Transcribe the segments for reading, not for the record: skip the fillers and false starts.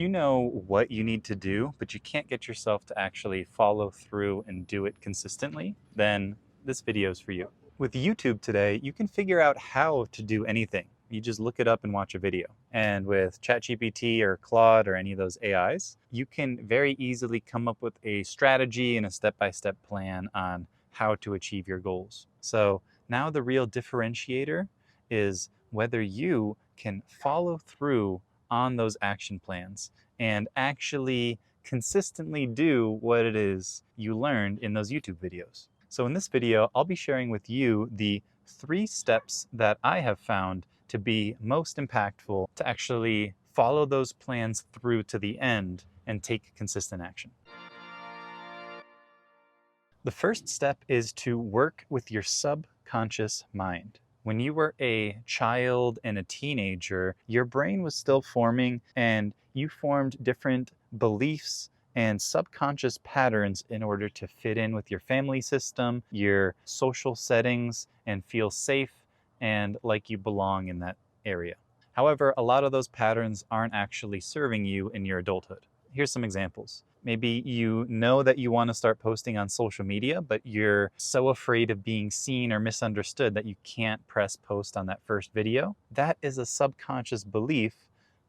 You know what you need to do, but you can't get yourself to actually follow through and do it consistently, then this video is for you. With YouTube today, you can figure out how to do anything. You just look it up and watch a video. And with ChatGPT or Claude or any of those AIs, you can very easily come up with a strategy and a step-by-step plan on how to achieve your goals. So now the real differentiator is whether you can follow through on those action plans and actually consistently do what it is you learned in those YouTube videos. So in this video, I'll be sharing with you the 3 steps that I have found to be most impactful to actually follow those plans through to the end and take consistent action. The first step is to work with your subconscious mind. When you were a child and a teenager, your brain was still forming and you formed different beliefs and subconscious patterns in order to fit in with your family system, your social settings, and feel safe and like you belong in that area. However, a lot of those patterns aren't actually serving you in your adulthood. Here's some examples. Maybe you know that you want to start posting on social media, but you're so afraid of being seen or misunderstood that you can't press post on that first video. That is a subconscious belief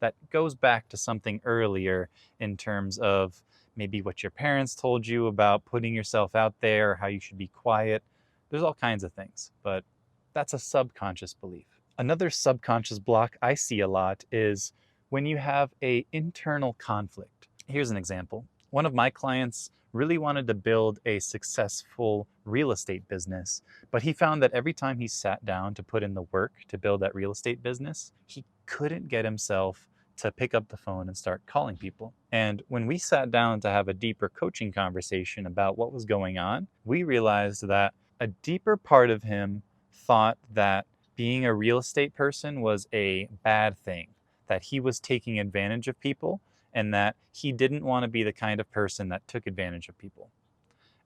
that goes back to something earlier in terms of maybe what your parents told you about putting yourself out there, or how you should be quiet. There's all kinds of things, but that's a subconscious belief. Another subconscious block I see a lot is when you have an internal conflict. Here's an example. One of my clients really wanted to build a successful real estate business, but he found that every time he sat down to put in the work to build that real estate business, he couldn't get himself to pick up the phone and start calling people. And when we sat down to have a deeper coaching conversation about what was going on, we realized that a deeper part of him thought that being a real estate person was a bad thing, that he was taking advantage of people, and that he didn't want to be the kind of person that took advantage of people.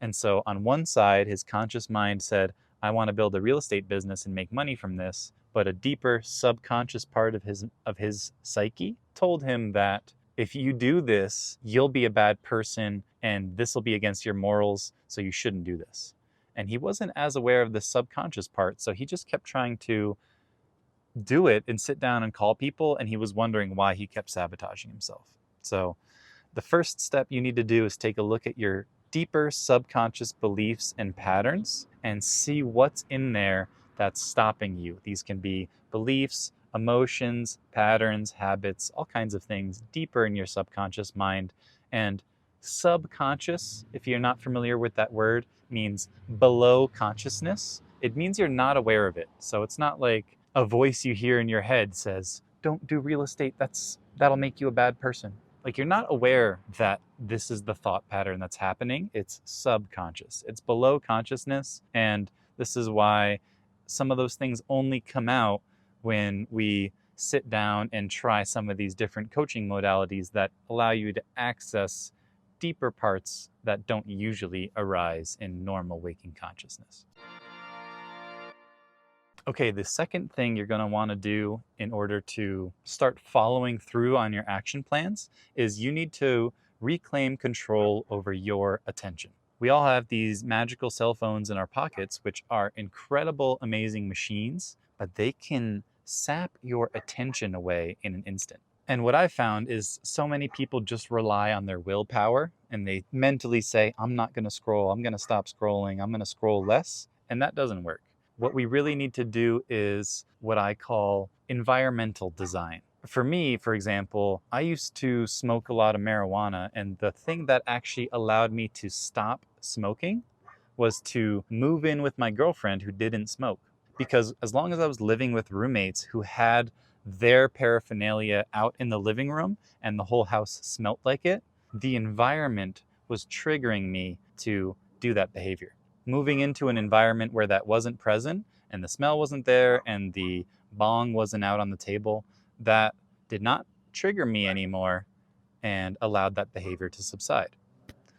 And so on one side, his conscious mind said, I want to build a real estate business and make money from this. But a deeper subconscious part of his psyche told him that if you do this, you'll be a bad person and this will be against your morals, so you shouldn't do this. And he wasn't as aware of the subconscious part, so he just kept trying to do it and sit down and call people, and he was wondering why he kept sabotaging himself. So the first step you need to do is take a look at your deeper subconscious beliefs and patterns and see what's in there that's stopping you. These can be beliefs, emotions, patterns, habits, all kinds of things deeper in your subconscious mind. And subconscious, if you're not familiar with that word, means below consciousness. It means you're not aware of it. So it's not like a voice you hear in your head says, don't do real estate, that'll make you a bad person. Like, you're not aware that this is the thought pattern that's happening. It's subconscious. It's below consciousness. And this is why some of those things only come out when we sit down and try some of these different coaching modalities that allow you to access deeper parts that don't usually arise in normal waking consciousness. Okay, the second thing you're going to want to do in order to start following through on your action plans is you need to reclaim control over your attention. We all have these magical cell phones in our pockets, which are incredible, amazing machines, but they can sap your attention away in an instant. And what I've found is so many people just rely on their willpower and they mentally say, I'm not going to scroll, I'm going to stop scrolling, I'm going to scroll less. And that doesn't work. What we really need to do is what I call environmental design. For me, for example, I used to smoke a lot of marijuana, and the thing that actually allowed me to stop smoking was to move in with my girlfriend who didn't smoke. Because as long as I was living with roommates who had their paraphernalia out in the living room and the whole house smelt like it, the environment was triggering me to do that behavior. Moving into an environment where that wasn't present and the smell wasn't there and the bong wasn't out on the table, that did not trigger me anymore and allowed that behavior to subside.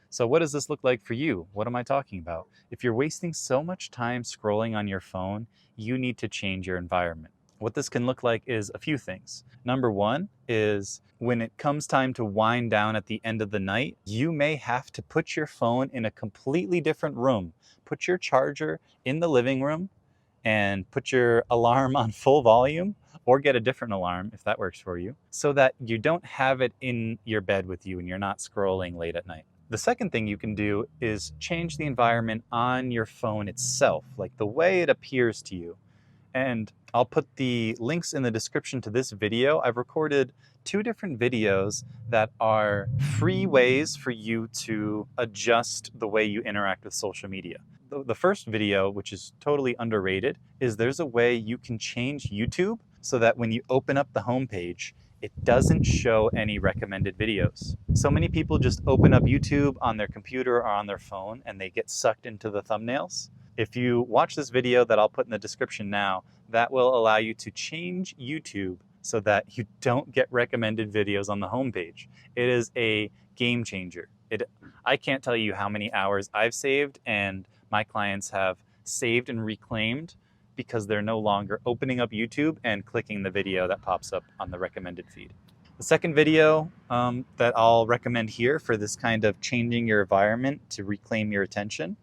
So what does this look like for you? What am I talking about? If you're wasting so much time scrolling on your phone, you need to change your environment. What this can look like is a few things. Number one is when it comes time to wind down at the end of the night, you may have to put your phone in a completely different room. Put your charger in the living room and put your alarm on full volume, or get a different alarm if that works for you, so that you don't have it in your bed with you and you're not scrolling late at night. The second thing you can do is change the environment on your phone itself, like the way it appears to you. And I'll put the links in the description to this video. I've recorded 2 different videos that are free ways for you to adjust the way you interact with social media. The first video, which is totally underrated, is there's a way you can change YouTube so that when you open up the homepage, it doesn't show any recommended videos. So many people just open up YouTube on their computer or on their phone and they get sucked into the thumbnails. If you watch this video that I'll put in the description now, that will allow you to change YouTube so that you don't get recommended videos on the homepage. It is a game changer. I can't tell you how many hours I've saved and my clients have saved and reclaimed because they're no longer opening up YouTube and clicking the video that pops up on the recommended feed. The second video that I'll recommend here for this kind of changing your environment to reclaim your attention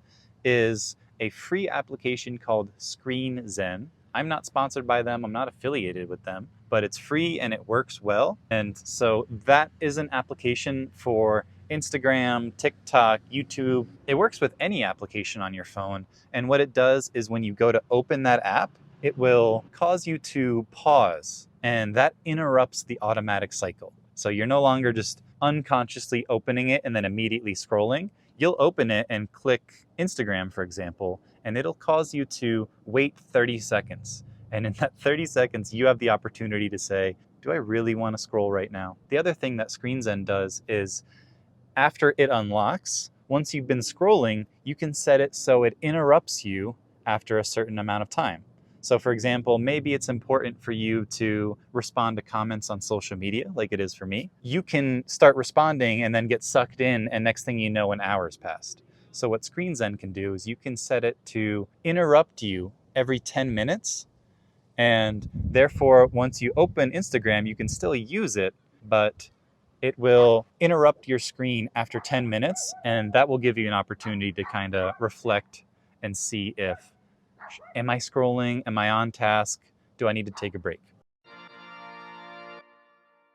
is a free application called Screen Zen. I'm not sponsored by them, I'm not affiliated with them, but it's free and it works well. And so that is an application for Instagram, TikTok, YouTube. It works with any application on your phone. And what it does is when you go to open that app, it will cause you to pause, and that interrupts the automatic cycle. So you're no longer just unconsciously opening it and then immediately scrolling. You'll open it and click Instagram, for example, and it'll cause you to wait 30 seconds. And in that 30 seconds, you have the opportunity to say, do I really want to scroll right now? The other thing that ScreenZen does is after it unlocks, once you've been scrolling, you can set it so it interrupts you after a certain amount of time. So for example, maybe it's important for you to respond to comments on social media, like it is for me. You can start responding and then get sucked in, and next thing you know, an hour's passed. So what ScreenZen can do is you can set it to interrupt you every 10 minutes. And therefore, once you open Instagram, you can still use it, but it will interrupt your screen after 10 minutes, and that will give you an opportunity to kind of reflect and see if, am I scrolling? Am I on task? Do I need to take a break?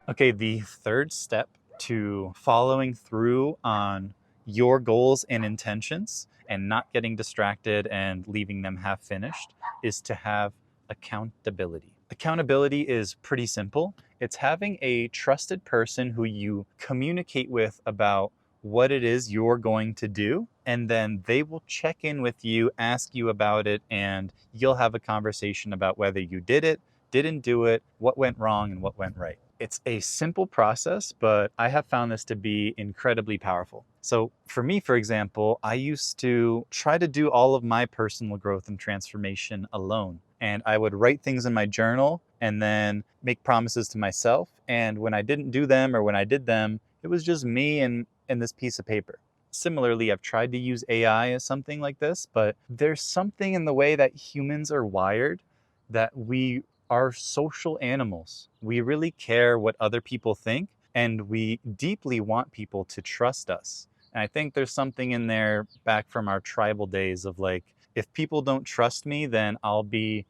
Okay, the third step to following through on your goals and intentions and not getting distracted and leaving them half finished is to have accountability. Accountability is pretty simple. It's having a trusted person who you communicate with about what it is you're going to do, and then they will check in with you, ask you about it, and you'll have a conversation about whether you did it, didn't do it, what went wrong, and what went right. It's a simple process, but I have found this to be incredibly powerful. So for me, for example, I used to try to do all of my personal growth and transformation alone. And I would write things in my journal and then make promises to myself. And when I didn't do them, or when I did them, it was just me and this piece of paper. Similarly, I've tried to use AI as something like this, but there's something in the way that humans are wired that we are social animals. We really care what other people think, and we deeply want people to trust us. And I think there's something in there back from our tribal days of like, if people don't trust me, then I'll be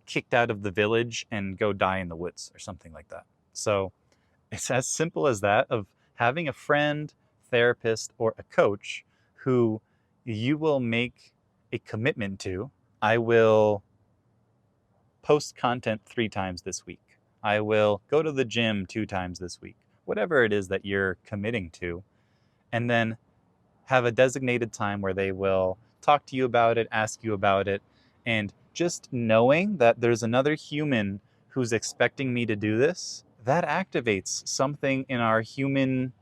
kicked out of the village and go die in the woods or something like that. So it's as simple as that, of having a friend, therapist, or a coach who you will make a commitment to. I will post content 3 times this week. I will go to the gym 2 times this week. Whatever it is that you're committing to. And then have a designated time where they will talk to you about it, ask you about it, and just knowing that there's another human who's expecting me to do this, that activates something in our human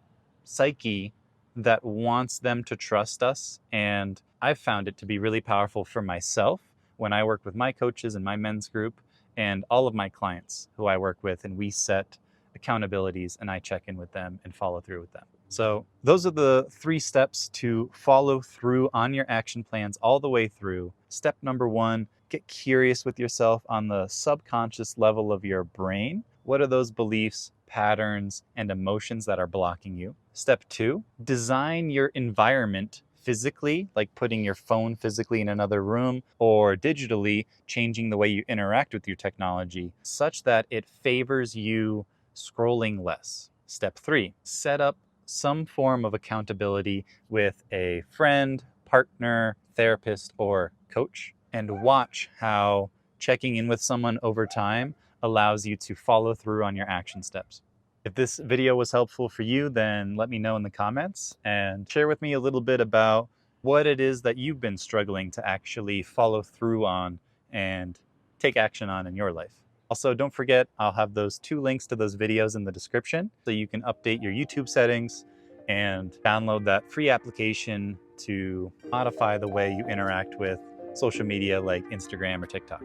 psyche that wants them to trust us. And I've found it to be really powerful for myself when I work with my coaches and my men's group and all of my clients who I work with, and we set accountabilities and I check in with them and follow through with them. So those are the 3 steps to follow through on your action plans all the way through. Step number 1, Get curious with yourself on the subconscious level of your brain. What are those beliefs, patterns, and emotions that are blocking you? Step 2, design your environment physically, like putting your phone physically in another room, or digitally changing the way you interact with your technology such that it favors you scrolling less. Step 3, set up some form of accountability with a friend, partner, therapist, or coach, and watch how checking in with someone over time allows you to follow through on your action steps. If this video was helpful for you, then let me know in the comments and share with me a little bit about what it is that you've been struggling to actually follow through on and take action on in your life. Also, don't forget, I'll have those 2 links to those videos in the description so you can update your YouTube settings and download that free application to modify the way you interact with social media like Instagram or TikTok.